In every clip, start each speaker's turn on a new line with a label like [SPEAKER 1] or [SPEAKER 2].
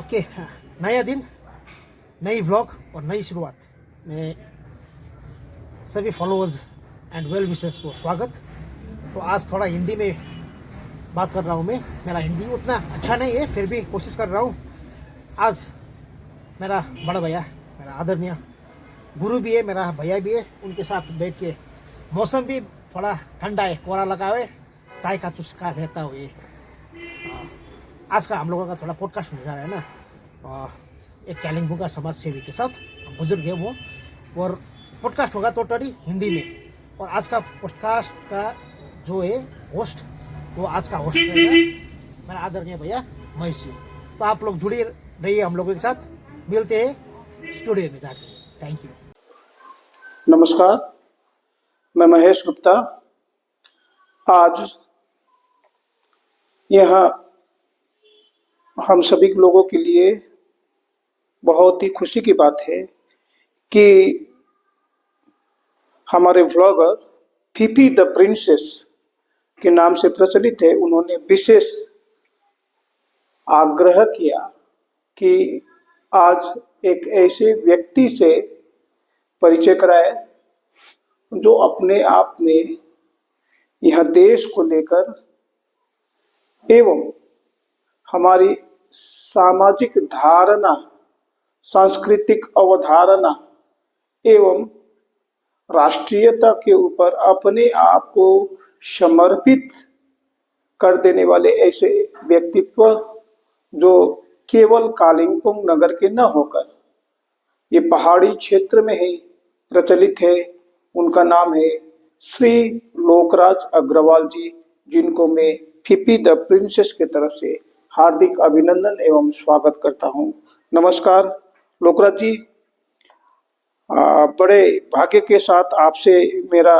[SPEAKER 1] Okay, नया दिन, नई व्लॉग और नई शुरुआत में सभी फॉलोअर्स एंड वेल विशेस को स्वागत। तो आज थोड़ा हिंदी में बात कर रहा हूँ मैं। मेरा हिंदी उतना अच्छा नहीं है, फिर भी कोशिश कर रहा हूँ। आज मेरा बड़ा भैया, मेरा आदरणीय गुरु भी है, मेरा भैया भी है, उनके साथ बैठ के मौसम भी थोड़ा ठंडा है, कोहरा लगा हुआ है, चाय का चुस्का रहता हुए आज का हम लोगों का थोड़ा पॉडकास्ट होने जा रहा है ना। एक कालिम्पोंग का समाज सेवी के साथ बुजुर्ग है वो, और पॉडकास्ट होगा टोटली हिंदी में। और आज का पॉडकास्ट का जो है होस्ट, वो आज का होस्ट रहेगा मेरा आदरणीय भैया महेश जी। तो आप लोग जुड़े रहिए हम लोगों के साथ, मिलते हैं स्टूडियो में जाके। Thank you.
[SPEAKER 2] नमस्कार, मैं महेश गुप्ता। आज यहाँ हम सभी लोगों के लिए बहुत ही खुशी की बात है कि हमारे व्लॉगर फीफी द प्रिंसेस के नाम से प्रचलित है, उन्होंने विशेष आग्रह किया कि आज एक ऐसे व्यक्ति से परिचय कराए जो अपने आप में यह देश को लेकर एवं हमारी सामाजिक धारणा, सांस्कृतिक अवधारणा एवं राष्ट्रीयता के ऊपर अपने आप को समर्पित कर देने वाले ऐसे व्यक्तित्व जो केवल कालिम्पोंग नगर के न होकर ये पहाड़ी क्षेत्र में ही प्रचलित है। उनका नाम है श्री लोकराज अग्रवाल जी, जिनको मैं फीफी द प्रिंसेस के तरफ से हार्दिक अभिनंदन एवं स्वागत करता हूं। नमस्कार लोकराज जी, बड़े भाग्य के साथ आपसे मेरा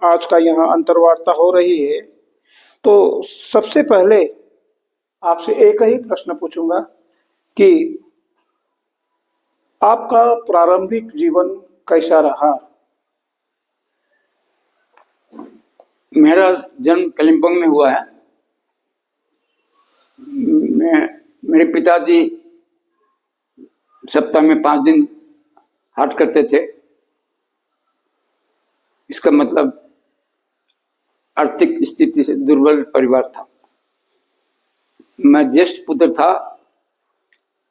[SPEAKER 2] आज का यहाँ अंतर्वार्ता हो रही है। तो सबसे पहले आपसे एक ही प्रश्न पूछूंगा कि आपका प्रारंभिक जीवन कैसा रहा?
[SPEAKER 3] मेरा जन्म कालिम्पोंग में हुआ है। मेरे पिताजी सप्ताह में 5 दिन हाट करते थे। इसका मतलब आर्थिक स्थिति से दुर्बल परिवार था। मैं ज्येष्ठ पुत्र था।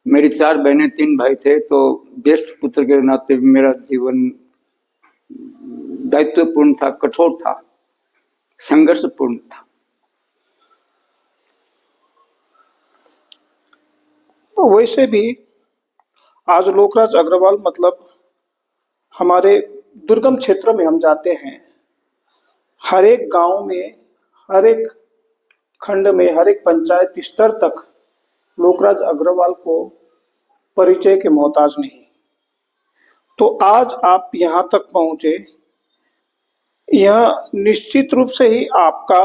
[SPEAKER 3] मेरी 4 बहनें 3 भाई थे। तो ज्येष्ठ पुत्र के नाते मेरा जीवन दायित्वपूर्ण था, कठोर था, संघर्षपूर्ण था।
[SPEAKER 2] तो वैसे भी आज लोकराज अग्रवाल मतलब हमारे दुर्गम क्षेत्र में हम जाते हैं, हर एक गांव में, हर एक खंड में, हर एक पंचायत स्तर तक लोकराज अग्रवाल को परिचय के मोहताज नहीं। तो आज आप यहाँ तक पहुंचे, यह निश्चित रूप से ही आपका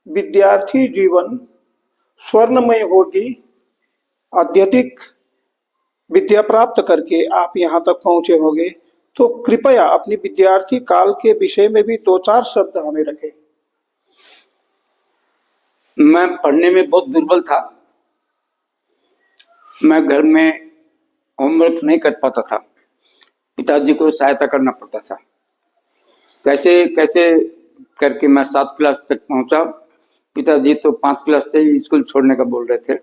[SPEAKER 2] विद्यार्थी जीवन स्वर्णमय होगी। अत्यधिक विद्या प्राप्त करके आप यहाँ तक पहुंचे होंगे। तो कृपया अपनी विद्यार्थी काल के विषय में भी 2-4 शब्द हमें रखें।
[SPEAKER 3] मैं पढ़ने में बहुत दुर्बल था। मैं घर में होमवर्क नहीं कर पाता था। पिताजी को सहायता करना पड़ता था। कैसे कैसे करके मैं 7 क्लास तक पहुंचा। पिताजी तो 5 क्लास से ही स्कूल छोड़ने का बोल रहे थे,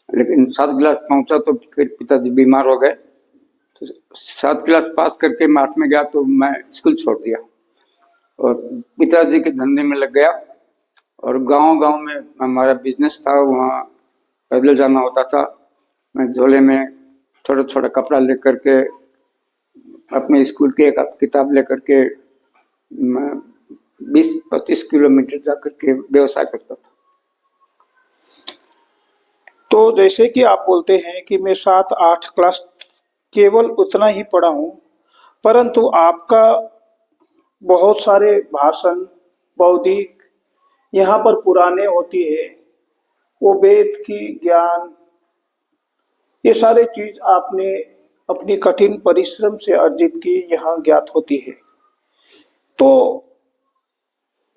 [SPEAKER 3] लेकिन 7 क्लास पहुंचा तो फिर पिताजी बीमार हो गए। तो 7 क्लास पास करके मैं 8 में गया तो मैं स्कूल छोड़ दिया और पिताजी के धंधे में लग गया। और गांव-गांव में हमारा बिजनेस था, वहाँ पैदल जाना होता था। मैं झोले में थोड़ा-थोड़ा कपड़ा लेकर के, अपने स्कूल की एक किताब लेकर के मैं 20-25 किलोमीटर जाकर के व्यवसाय करता था।
[SPEAKER 2] तो जैसे कि आप बोलते हैं कि मैं 7-8 क्लास केवल उतना ही पढ़ा हूँ, परंतु आपका बहुत सारे भाषण, बौद्धिक यहाँ पर पुराने होती है, वो वेद की ज्ञान, ये सारे चीज आपने अपनी कठिन परिश्रम से अर्जित की यहाँ ज्ञात होती है। तो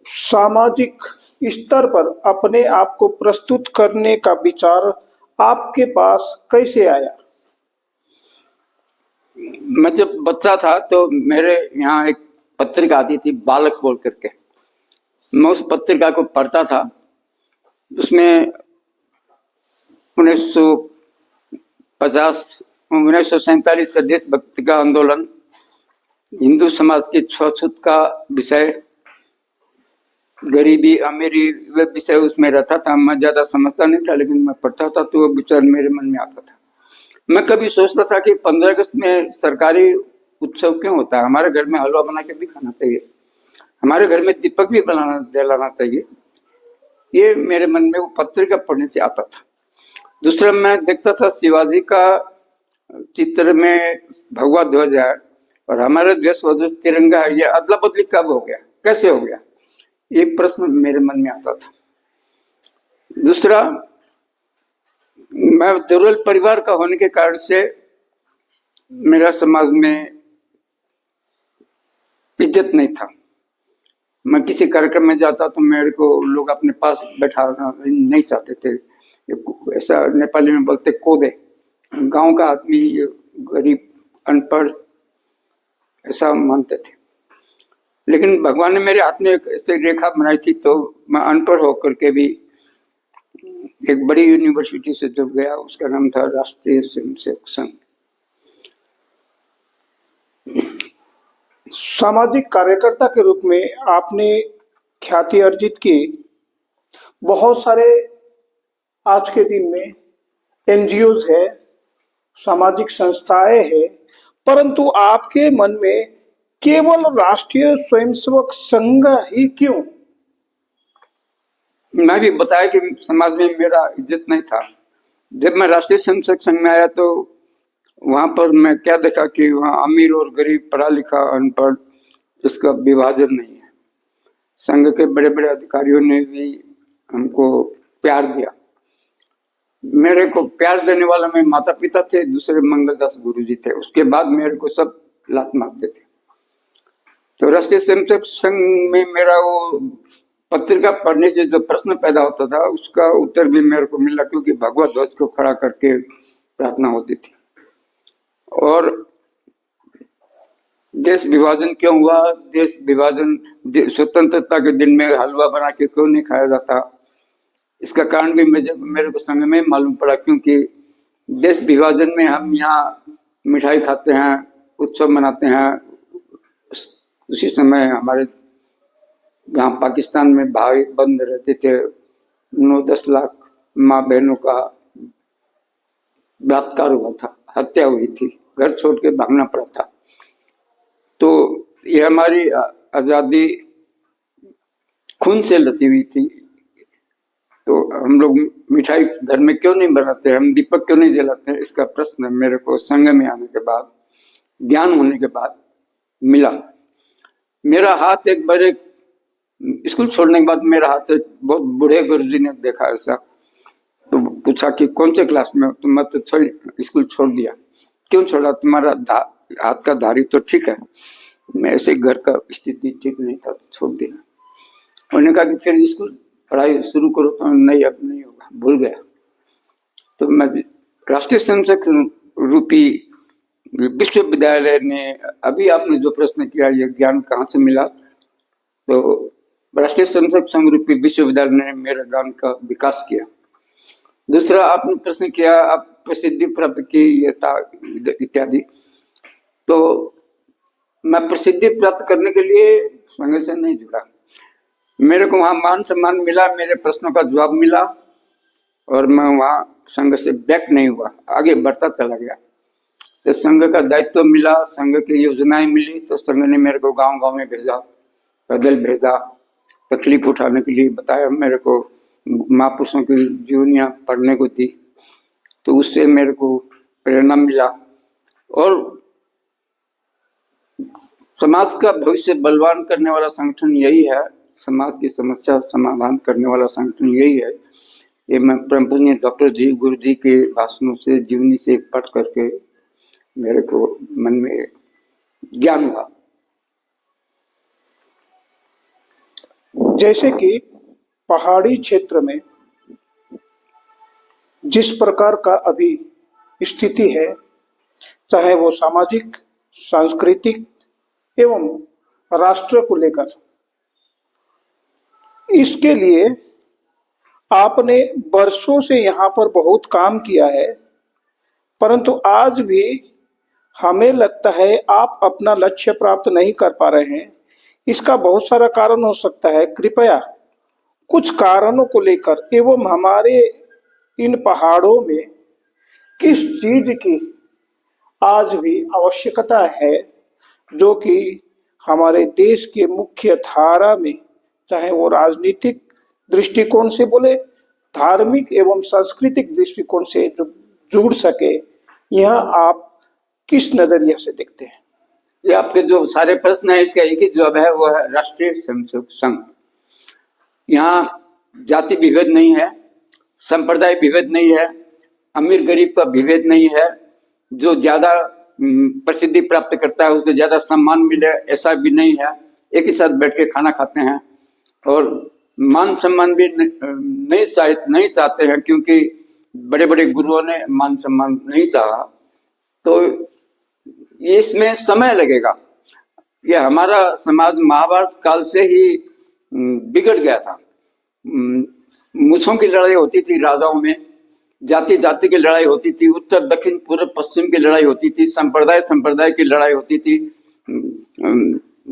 [SPEAKER 2] सामाजिक स्तर पर अपने आप को प्रस्तुत करने का विचार आपके पास कैसे आया?
[SPEAKER 3] मैं जब बच्चा था तो मेरे यहाँ एक पत्रिका आती थी बालक बोल करके, मैं उस पत्रिका को पढ़ता था। उसमें 1947 का देशभक्ति का आंदोलन, हिंदू समाज की छूत का विषय, गरीबी अमीरी, वे विषय उसमें रहता था। मैं ज्यादा समझता नहीं था, लेकिन मैं पढ़ता था तो वो विचार मेरे मन में आता था। मैं कभी सोचता था कि 15 अगस्त में सरकारी उत्सव क्यों होता है, हमारे घर में हलवा बना के भी खाना चाहिए, हमारे घर में दीपक भी बनाना जलाना चाहिए। ये मेरे मन में वो पत्रिका पढ़ने से आता था। दूसरा, मैं देखता था शिवाजी का चित्र में भगवा ध्वज है और हमारे देश ध्वज तिरंगा है, ये अदला बदली कब हो गया, कैसे हो गया, ये प्रश्न मेरे मन में आता था। दूसरा, मैं दुर्बल परिवार का होने के कारण से मेरा समाज में इज्जत नहीं था। मैं किसी कार्यक्रम में जाता तो मेरे को लोग अपने पास बैठाना नहीं चाहते थे। ऐसा नेपाली में बोलते कोदे, गांव का आदमी, गरीब, अनपढ़, ऐसा मानते थे। लेकिन भगवान ने मेरे हाथ में एक ऐसी रेखा बनाई थी, तो मैं अनपढ़ होकर के भी एक बड़ी यूनिवर्सिटी से जुड़ गया। उसका नाम था राष्ट्रीय स्वयंसेवक संघ।
[SPEAKER 2] सामाजिक कार्यकर्ता के रूप में आपने ख्याति अर्जित की। बहुत सारे आज के दिन में एनजीओज है, सामाजिक संस्थाएं हैं, परंतु आपके मन में केवल राष्ट्रीय स्वयंसेवक संघ ही क्यों?
[SPEAKER 3] मैं भी बताया कि समाज में मेरा इज्जत नहीं था। जब मैं राष्ट्रीय स्वयंसेवक संघ में आया तो वहां पर मैं क्या देखा कि वहाँ अमीर और गरीब, पढ़ा लिखा, अनपढ़, इसका विभाजन नहीं है। संघ के बड़े बड़े अधिकारियों ने भी हमको प्यार दिया। मेरे को प्यार देने वाला मेरे माता पिता थे, दूसरे मंगलदास गुरुजी थे, उसके बाद मेरे को सब लात मारते थे। तो राष्ट्रीय स्वयंसेवक संघ में मेरा वो पत्रिका पढ़ने से जो प्रश्न पैदा होता था उसका उत्तर भी मेरे को मिला, क्योंकि भगवत ध्वज को खड़ा करके प्रार्थना होती थी। और देश विभाजन क्यों हुआ, देश विभाजन, स्वतंत्रता के दिन में हलवा बना के क्यों नहीं खाया जाता, इसका कारण भी मेरे को संघ में मालूम पड़ा। क्योंकि देश विभाजन में हम यहाँ मिठाई खाते हैं, उत्सव मनाते हैं, उसी समय हमारे यहाँ पाकिस्तान में भाई बंद रहते थे, 9-10 लाख माँ बहनों का बलात्कार हुआ था, हत्या हुई थी, घर छोड़ के भागना पड़ा था। तो ये हमारी आजादी खून से लती हुई थी। तो हम लोग मिठाई घर में क्यों नहीं बनाते, हम दीपक क्यों नहीं जलाते, इसका प्रश्न मेरे को संघ में आने के बाद, ज्ञान होने के बाद मिला। मेरा हाथ एक बार, स्कूल छोड़ने के बाद मेरा हाथ एक बहुत बूढ़े गुरुजी ने देखा ऐसा, तो पूछा कि कौन से क्लास में हो, तो मैं तो स्कूल छोड़ दिया। क्यों छोड़ा, तुम्हारा हाथ का धारी तो ठीक है, मैं ऐसे घर का स्थिति ठीक नहीं था तो छोड़ दिया। उन्होंने कहा कि फिर स्कूल पढ़ाई शुरू करो, तो नहीं अब नहीं होगा, भूल गया। तो मैं राष्ट्रीय स्वयंसेवक रूपी विश्वविद्यालय ने, अभी आपने जो प्रश्न किया ये ज्ञान कहाँ से मिला, तो राष्ट्रीय स्वयंसेवक संघ रूपी विश्वविद्यालय ने मेरे ज्ञान का विकास किया। दूसरा, आपने प्रश्न किया आप प्रसिद्धि प्राप्त की इत्यादि, तो मैं प्रसिद्धि प्राप्त करने के लिए संघ से नहीं जुड़ा। मेरे को वहां मान सम्मान मिला, मेरे प्रश्नों का जवाब मिला, और मैं वहां संघ से बैक नहीं हुआ, आगे बढ़ता चला गया। तो संघ का दायित्व मिला, संघ की योजनाएं मिली, तो संघ ने मेरे को गांव गांव में भेजा, पैदल भेजा, तकलीफ उठाने के लिए बताया, मेरे को महापुरुषों की जीवनियां पढ़ने को दी, तो उससे मेरे को प्रेरणा मिला। और समाज का भविष्य बलवान करने वाला संगठन यही है, समाज की समस्या समाधान करने वाला संगठन यही है। ये मैं परम पूज्य डॉक्टर जी गुरु जी के भाषणों से, जीवनी से पढ़ करके मेरे को मन में ज्ञान हुआ।
[SPEAKER 2] जैसे कि पहाड़ी क्षेत्र में जिस प्रकार का अभी स्थिति है, चाहे वो सामाजिक, सांस्कृतिक एवं राष्ट्र को लेकर, इसके लिए आपने वर्षों से यहाँ पर बहुत काम किया है, परंतु आज भी हमें लगता है आप अपना लक्ष्य प्राप्त नहीं कर पा रहे हैं। इसका बहुत सारा कारण हो सकता है। कृपया कुछ कारणों को लेकर एवं हमारे इन पहाड़ों में किस चीज की आज भी आवश्यकता है, जो कि हमारे देश के मुख्य धारा में, चाहे वो राजनीतिक दृष्टिकोण से बोले, धार्मिक एवं सांस्कृतिक दृष्टिकोण से जो जुड़ सके, यह आप किस नजरिए से देखते हैं?
[SPEAKER 3] ये आपके जो सारे प्रश्न है, इसका एक ही जवाब है, वो है राष्ट्रीय स्वयंसेवक संघ। यहाँ जाति विभेद नहीं है, संप्रदाय विभेद नहीं है, अमीर गरीब का विभेद नहीं है। जो ज्यादा प्रसिद्धि प्राप्त करता है उसको ज्यादा सम्मान मिले, ऐसा भी नहीं है। एक ही साथ बैठ के खाना खाते हैं और मान सम्मान भी नहीं चाहते हैं, क्योंकि बड़े बड़े गुरुओं ने मान सम्मान नहीं चाहा। तो इसमें समय लगेगा। ये हमारा समाज महाभारत काल से ही बिगड़ गया था। मूछों की लड़ाई होती थी राजाओं में, जाति जाति की लड़ाई होती थी, उत्तर दक्षिण पूर्व पश्चिम की लड़ाई होती थी, संप्रदाय संप्रदाय की लड़ाई होती थी,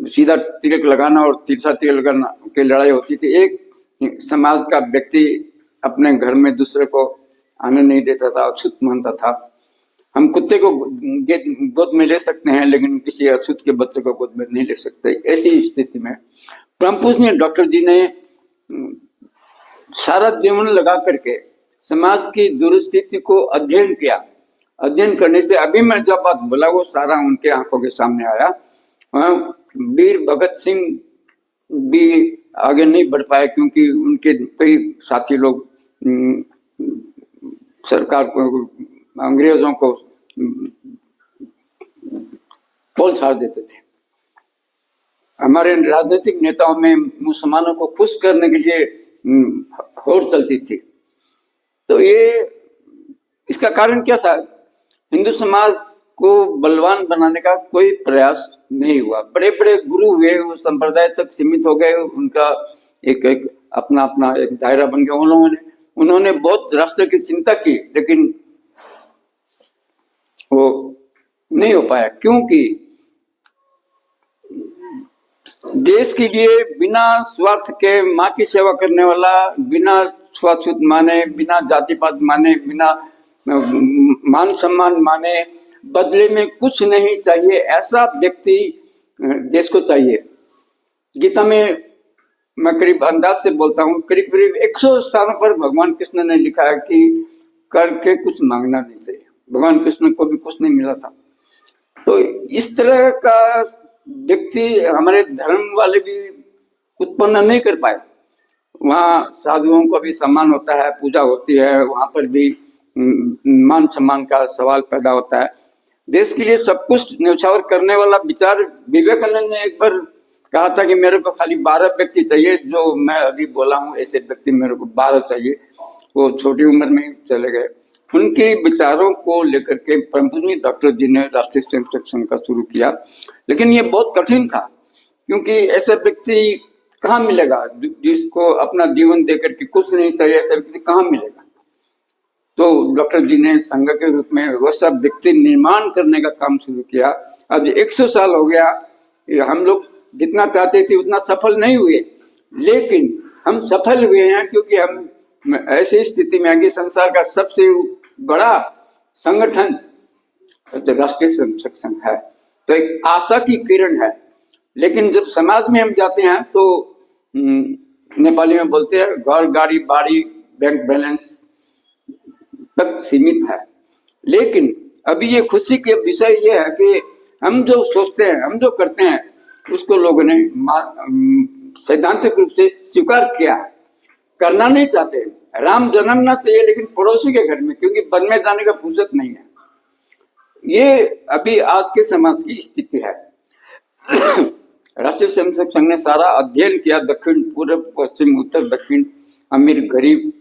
[SPEAKER 3] सीधा तिलक लगाना और तिरछा तिलक लगाना की लड़ाई होती थी। एक समाज का व्यक्ति अपने घर में दूसरे को आने नहीं देता था, अछूत मानता था। हम कुत्ते को गोद में ले सकते हैं, लेकिन किसी अछूत के बच्चे को गोद में नहीं ले सकते। ऐसी स्थिति में परम पूजनीय डॉक्टर जी ने सारा जीवन लगा करके समाज की दुरुस्थिति को अध्ययन किया। अध्ययन करने से अभी मैं जो बात बोला वो सारा उनके आंखों के सामने आया। वीर भगत सिंह भी आगे नहीं बढ़ पाए, क्योंकि उनके कई साथी लोग सरकार को, अंग्रेजों को पोल छाड़ देते थे। हमारे राजनीतिक नेताओं में मुसलमानों को खुश करने के लिए होड़ चलती थी। तो ये इसका कारण क्या था? हिंदू समाज को बलवान बनाने का कोई प्रयास नहीं हुआ। बड़े बड़े गुरु हुए, वो संप्रदाय तक सीमित हो गए, उनका एक एक अपना अपना एक दायरा बन गया। उन्होंने बहुत राष्ट्र की चिंता की, लेकिन वो नहीं हो पाया, क्योंकि देश के लिए बिना स्वार्थ के माँ की सेवा करने वाला, बिना छुआछूत माने, बिना जातिपात माने, बिना मान सम्मान माने, बदले में कुछ नहीं चाहिए, ऐसा व्यक्ति देश को चाहिए। गीता में मैं करीब अंदाज से बोलता हूँ, करीब करीब 100 स्थानों पर भगवान कृष्ण ने लिखा है कि करके कुछ मांगना नहीं चाहिए। भगवान कृष्ण को भी कुछ नहीं मिला था। तो इस तरह का व्यक्ति हमारे धर्म वाले भी उत्पन्न नहीं कर पाए। वहाँ साधुओं का भी सम्मान होता है, पूजा होती है, वहां पर भी मान सम्मान का सवाल पैदा होता है। देश के लिए सब कुछ न्यौछावर करने वाला विचार विवेकानंद ने एक बार कहा था कि मेरे को खाली 12 व्यक्ति चाहिए, जो मैं अभी बोला हूँ ऐसे व्यक्ति मेरे को 12 चाहिए। वो छोटी उम्र में ही चले गए। उनके विचारों को लेकर के परम पूजनीय डॉक्टर जी ने राष्ट्रीय स्वयंसेवक संघ का शुरू किया, लेकिन ये बहुत कठिन था, क्योंकि ऐसा व्यक्ति कहाँ मिलेगा जिसको अपना जीवन देकर के कुछ नहीं चाहिए, ऐसा व्यक्ति कहाँ मिलेगा? तो डॉक्टर जी ने संघ के रूप में वह सब व्यक्ति निर्माण करने का काम शुरू किया। अब 100 साल हो गया, हम लोग जितना चाहते थे उतना सफल नहीं हुए, लेकिन हम सफल हुए हैं क्योंकि हम ऐसी स्थिति में आगे संसार का सबसे बड़ा संगठन राष्ट्रीय स्वयंसेवक संघ है, तो एक आशा की किरण है। लेकिन जब समाज में हम जाते हैं तो नेपाली में बोलते हैं घर गाड़ी बाड़ी बैंक बैलेंस तक सीमित है। लेकिन अभी ये खुशी के विषय ये है कि हम जो सोचते हैं, हम जो करते हैं, उसको लोगों ने सैद्धांतिक रूप से स्वीकार किया है। करना नहीं चाहते, राम जन्मना चाहिए लेकिन पड़ोसी के घर में, क्योंकि वन में जाने का फुर्सत नहीं है। ये अभी आज के समाज की स्थिति है। राष्ट्रीय स्वयंसेवक संघ ने सारा अध्ययन किया, दक्षिण पूर्व पश्चिम उत्तर दक्षिण, अमीर गरीब।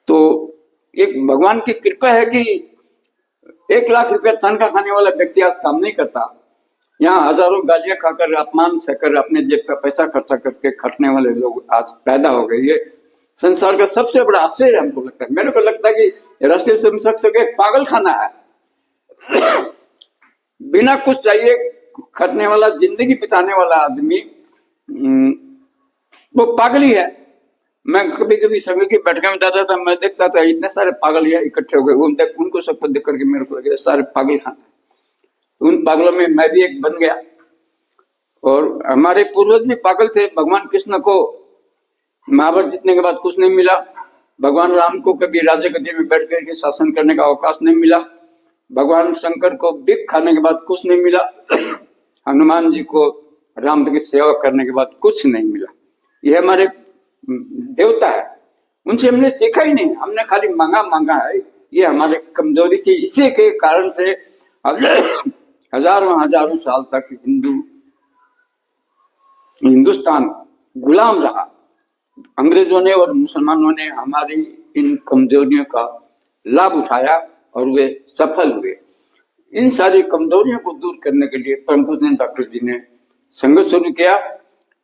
[SPEAKER 3] तो एक भगवान की कृपा है कि 1 लाख रुपया तनख्वाह खाने वाला व्यक्ति आज काम नहीं करता। यहाँ हजारों गालियां खाकर अपमान सहकर अपने जेब का पैसा खर्चा करके खटने वाले लोग आज पैदा हो गए। ये संसार का सबसे बड़ा आश्चर्य हमको लगता है। मेरे को लगता है कि राष्ट्रीय स्वयंसेवक संघ एक पागल खाना है। बिना कुछ चाहिए खटने वाला, जिंदगी बिताने वाला आदमी वो पागल ही है। मैं कभी कभी संघ की बैठक में जाता था, मैं देखता था इतने सारे पागल यहाँ इकट्ठे हो गए। उनको सबको देख करके मेरे को लगे सारे पागल खाना। उन पागलों में मैं भी एक बन गया। और हमारे पूर्वज भी पागल थे। भगवान कृष्ण को महाभारत जीतने के बाद कुछ नहीं मिला। भगवान राम को कभी राजा गद्दी में बैठ करके शासन करने का अवकाश नहीं मिला। भगवान शंकर को भीख खाने के बाद कुछ नहीं मिला। हनुमान जी को राम की सेवा करने के बाद कुछ नहीं मिला। यह हमारे देवता है, उनसे हमने सीखा ही नहीं, हमने खाली मांगा है। ये हमारे कमजोरी थी। इसी के कारण से हजारों साल तक हिंदुस्तान गुलाम रहा। अंग्रेजों ने और मुसलमानों ने हमारी इन कमजोरियों का लाभ उठाया और वे सफल हुए। इन सारी कमजोरियों को दूर करने के लिए परम पूज्य डॉक्टर जी ने संघर्ष शुरू किया।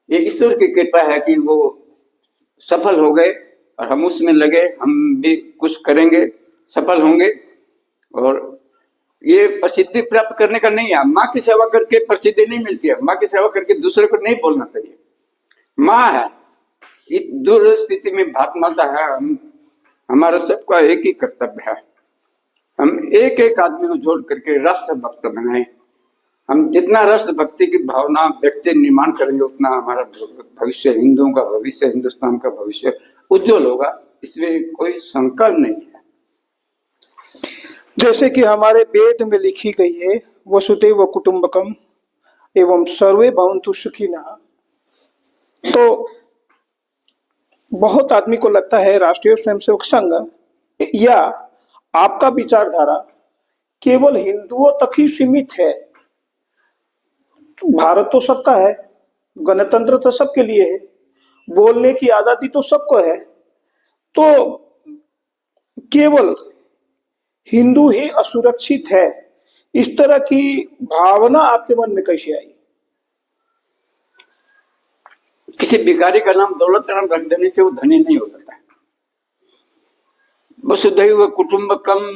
[SPEAKER 3] ये ईश्वर की कृपा है कि वो सफल हो गए और हम उसमें लगे। हम भी कुछ करेंगे, सफल होंगे। और ये प्रसिद्धि प्राप्त करने का नहीं है। माँ की सेवा करके प्रसिद्धि नहीं मिलती है। माँ की सेवा करके दूसरे को नहीं बोलना चाहिए। माँ है, इस दूर स्थिति में भारत माता है। हमारा सबका एक ही कर्तव्य है, हम एक एक आदमी को जोड़ करके राष्ट्र भक्त बनाए। हम जितना राष्ट्र भक्ति की भावना व्यक्ति निर्माण करेंगे उतना हमारा भविष्य, हिंदुओं का भविष्य, हिंदुस्तान का भविष्य उज्जवल होगा। इसमें कोई शंका नहीं है।
[SPEAKER 2] जैसे कि हमारे वेद में लिखी गई है, वसुदैव कुटुंबकम एवं सर्वे भवन्तु सुखिनः। तो बहुत आदमी को लगता है राष्ट्रीय स्वयंसेवक संघ या आपका विचारधारा केवल हिंदुओं तक ही सीमित है। भारत तो सबका है, गणतंत्र तो सबके लिए है, बोलने की आजादी तो सबको है, तो केवल हिंदू ही असुरक्षित है, इस तरह की भावना आपके मन में कैसे आई?
[SPEAKER 3] किसी भिखारी का नाम दौलत राम रख देने से वो धनी नहीं हो जाता है। वसुधैव कुटुंबकम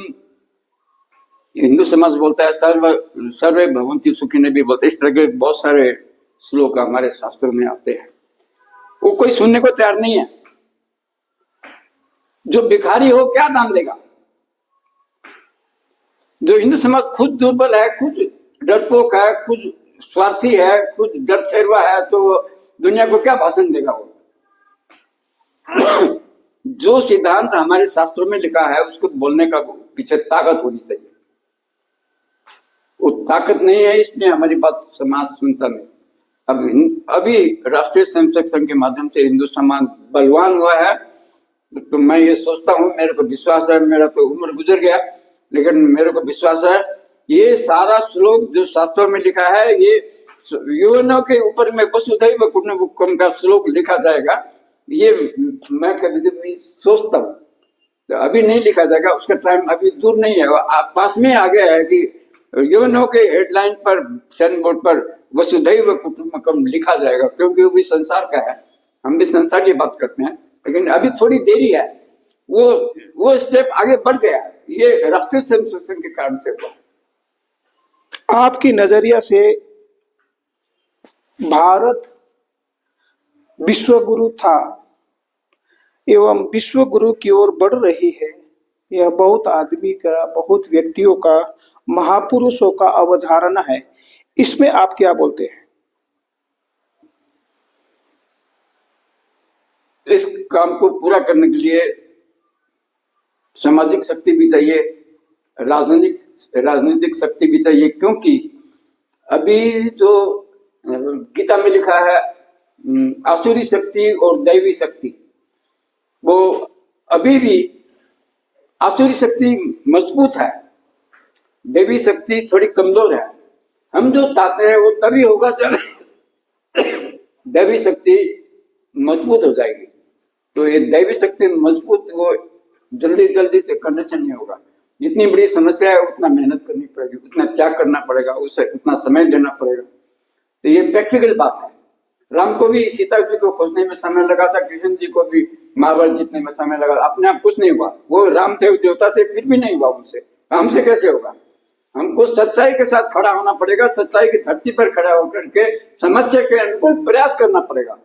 [SPEAKER 3] हिंदू समाज बोलता है, सर्वे भवन्ति सुखिनः भी बोलते हैं। इस तरह के बहुत सारे श्लोक हमारे शास्त्रों में आते हैं। वो कोई सुनने को तैयार नहीं है। जो भिखारी हो क्या दान देगा? जो हिंदू समाज खुद दुर्बल है, खुद डरपोक है, खुद स्वार्थी है, खुद डर ठहरुआ है, तो दुनिया को क्या भाषण देगा वो? जो सिद्धांत हमारे शास्त्रों में लिखा है उसको बोलने का पीछे ताकत होनी चाहिए। वो ताकत नहीं है, इसमें हमारी बात समाज सुनता नहीं। अभी राष्ट्रीय स्वयंसेवक संघ के माध्यम से हिंदू समाज बलवान हुआ है। तो मैं ये सोचता हूँ, मेरे को विश्वास है, मेरा तो उम्र गुजर गया, लेकिन मेरे को विश्वास है ये सारा श्लोक जो शास्त्रों में लिखा है, ये युवनों के ऊपर में वसुधैव कुटुंबकम का श्लोक लिखा जाएगा, ये मैं कभी कभी सोचता हूँ। तो अभी नहीं लिखा जाएगा, उसका टाइम अभी दूर नहीं है, पास में आ गया है कि युवनों के हेडलाइन पर, साइन बोर्ड पर वसुधैव कुटुंबकम लिखा जाएगा, क्योंकि वो भी संसार का है, हम भी संसार की बात करते हैं। लेकिन अभी थोड़ी देरी है, वो स्टेप आगे बढ़ गया। ये राष्ट्रीय स्वयंसेवक संघ के कारण से हुआ।
[SPEAKER 2] आपकी नजरिया से भारत विश्व गुरु था एवं विश्व गुरु की ओर बढ़ रही है, यह बहुत आदमी का, बहुत व्यक्तियों का, महापुरुषों का अवधारणा है। इसमें आप क्या बोलते हैं?
[SPEAKER 3] इस काम को पूरा करने के लिए सामाजिक शक्ति भी चाहिए, राजनीतिक शक्ति भी चाहिए, क्योंकि अभी जो गीता में लिखा है आसुरी शक्ति और दैवी शक्ति, वो अभी भी आसुरी शक्ति मजबूत है, दैवी शक्ति थोड़ी कमजोर है। हम जो चाहते हैं वो तभी होगा जब दैवी शक्ति मजबूत हो जाएगी। तो ये दैवी शक्ति मजबूत जल्दी जल्दी से करने से नहीं होगा। जितनी बड़ी समस्या है उतना मेहनत करनी पड़ेगी, उतना त्याग करना पड़ेगा, उसे उतना समय देना पड़ेगा। तो ये प्रैक्टिकल बात है। राम को भी सीता जी को खोजने में समय लगा था, कृष्ण जी को भी महाभारत जीतने में समय लगा। अपने आप कुछ नहीं हुआ, वो राम थे, देवता थे, फिर भी नहीं हुआ उनसे। हमसे कैसे होगा? हमको सच्चाई के साथ खड़ा होना पड़ेगा, सच्चाई की धरती पर खड़ा होकर के समस्या के अनुकूल प्रयास करना पड़ेगा।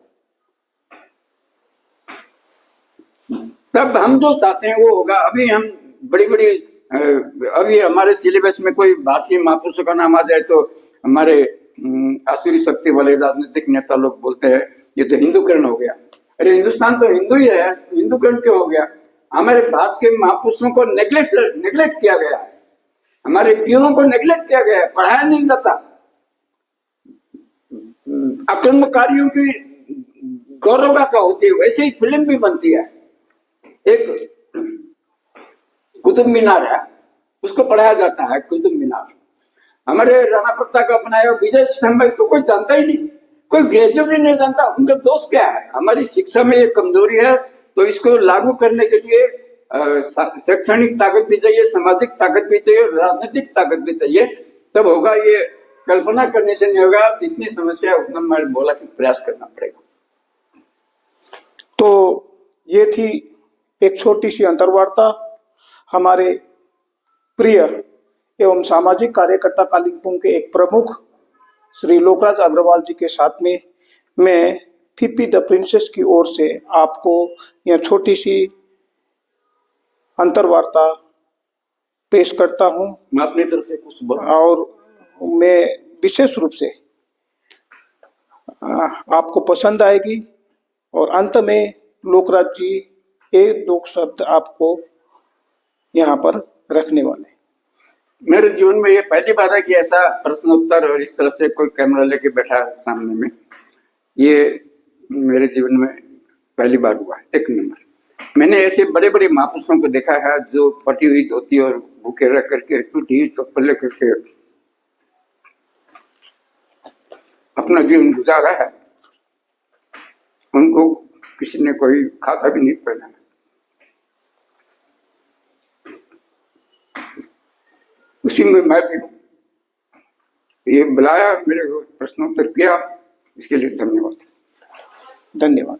[SPEAKER 3] तब हम जो चाहते हैं वो होगा। अभी हम बड़ी बड़ी अभी हमारे सिलेबस में कोई भारतीय महापुरुषों का नाम आ जाए तो हमारे आसुरी शक्ति वाले राजनीतिक नेता लोग बोलते हैं ये तो हिंदूकरण हो गया। अरे हिंदुस्तान तो हिंदू ही है, हिंदूकरण क्यों हो गया? हमारे भारत के महापुरुषों को नेग्लेक्ट किया गया है, हमारे पीरों को नेग्लेक्ट किया गया है, पढ़ाया नहीं जाता। आक्रमणकारियों की गौरव गाथा होती है, वैसे ही फिल्म भी बनती है। एक कुतुब मीनार है, उसको पढ़ाया जाता है, कुतुब मीनार। हमारे राणा प्रताप का बनाया विजय स्तंभ, इसको कोई जानता ही नहीं, कोई ग्रेजुएट ही नहीं जानता। उनका दोष क्या है? हमारी शिक्षा में ये कमजोरी है, तो इसको लागू करने के लिए शैक्षणिक ताकत भी चाहिए, सामाजिक ताकत भी चाहिए, राजनीतिक ताकत भी चाहिए, तब होगा। ये कल्पना करने से नहीं होगा। जितनी समस्या है उतना मैं बोला कि प्रयास करना पड़ेगा।
[SPEAKER 2] तो ये थी एक छोटी सी अंतर्वार्ता हमारे प्रिय एवं सामाजिक कार्यकर्ता कालिम्पोंग के एक प्रमुख श्री लोकराज अग्रवाल जी के साथ में मैं फिप्पी द प्रिंसेस की ओर से आपको यह छोटी सी अंतर्वार्ता पेश करता हूं।
[SPEAKER 3] मैं अपनी तरफ से कुछ बोला
[SPEAKER 2] और मैं विशेष रूप से आपको पसंद आएगी। और अंत में लोकराज जी एक दो शब्द आपको यहाँ पर रखने वाले।
[SPEAKER 3] मेरे जीवन में ये पहली बार है कि ऐसा प्रश्न उत्तर और इस तरह से कोई कैमरा लेके बैठा सामने में, ये मेरे जीवन में पहली बार हुआ है। एक नंबर, मैंने ऐसे बड़े बड़े महापुरुषों को देखा है जो फटी हुई धोती और भूखे रह करके, टूटी हुई चप्पल लेकर के अपना जीवन गुजारा है। उनको किसी ने कोई खाता भी नहीं पहना। उसी में मैं भी हूँ। ये बुलाया, मेरे को प्रश्नोत्तर किया, इसके लिए धन्यवाद।
[SPEAKER 2] धन्यवाद।